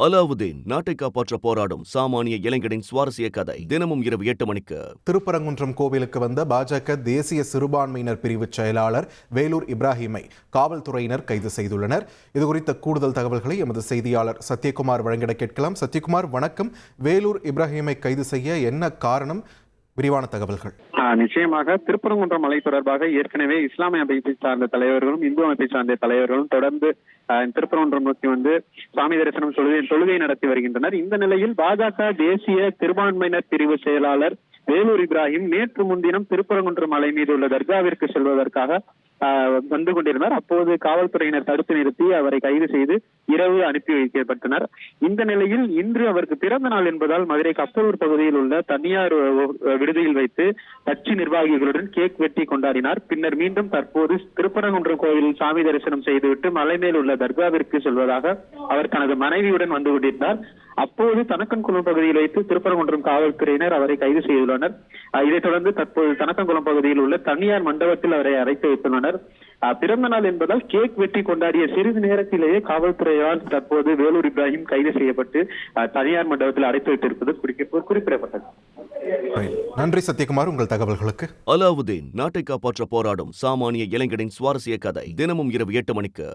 அலாவுதீன் நாட்டை காப்பாற்ற போராடும் சாமானிய இளைஞனின் சுவாரஸ்ய கதை தினமும் இரவு 8 மணிக்கு. திருப்பரங்குன்றம் கோவிலுக்கு வந்த பாஜக தேசிய சிறுபான்மையினர் பிரிவு செயலாளர் வேலூர் இப்ராஹிமை காவல்துறையினர் கைது செய்துள்ளனர். இதுகுறித்த கூடுதல் தகவல்களை எமது செய்தியாளர் சத்யகுமார் வழங்கிட கேட்கலாம். சத்யகுமார், வணக்கம். வேலூர் இப்ராஹிமை கைது செய்ய என்ன காரணம்? விரிவான தகவல்கள். நிச்சயமாக திருப்பரங்குன்றம் மலை தொடர்பாக ஏற்கனவே இஸ்லாமிய அமைப்பை சார்ந்த தலைவர்களும் இந்து அமைப்பை சார்ந்த தலைவர்களும் தொடர்ந்து திருப்பரங்குன்றம் நோக்கி வந்து சாமி தரிசனம் தொழுகை நடத்தி வருகின்றனர். இந்த நிலையில் பாஜக தேசிய சிறுபான்மையினர் பிரிவு செயலாளர் வேலூர் இப்ராஹிம் நேற்று முன்தினம் திருப்பரங்குன்றம் மலை மீது உள்ள தர்காவிற்கு செல்வதற்காக வந்து கொண்டிருந்தார். அப்போது காவல்துறையினர் தடுத்து நிறுத்தி அவரை கைது செய்து இரவு அனுப்பி வைக்கப்பட்டனர். இந்த நிலையில் இன்று அவருக்கு பிறந்த நாள் என்பதால் மதுரை கப்பலூர் பகுதியில் உள்ள தனியார் விடுதியில் வைத்து கட்சி நிர்வாகிகளுடன் கேக் வெட்டி கொண்டாடினார். பின்னர் மீண்டும் தற்போது திருப்பரங்குன்றம் கோயிலில் சாமி தரிசனம் செய்துவிட்டு மலை மேல் உள்ள தர்காவிற்கு செல்வதாக அவர் தனது மனைவியுடன் வந்து கொண்டிருந்தார். அப்போது தனக்கன்குளம் பகுதியில் வைத்து திருப்பரங்குன்றம் காவல்துறையினர் அவரை கைது செய்துள்ளனர். இதைத் தொடர்ந்து தற்போது தனக்கன்குளம் பகுதியில் உள்ள தனியார் மண்டபத்தில் அவரை அடைத்து வைத்துள்ளனர். பிறந்த நாள் என்பதால் கேக் வெட்டி கொண்டாடிய சிறிது நேரத்திலேயே காவல்துறையால் தற்போது வேலூர் இப்ராஹிம் கைது செய்யப்பட்டு தனியார் மண்டபத்தில் அடைத்து வைத்திருப்பது குறிப்பிடப்பட்டது. நன்றி சத்யகுமார், உங்கள் தகவல்களுக்கு. அலாவுதீன் நாட்டை காப்பாற்ற போராடும் சாமானிய இளைஞனின் சுவாரஸ்ய கதை தினமும் இரவு 8 மணிக்கு.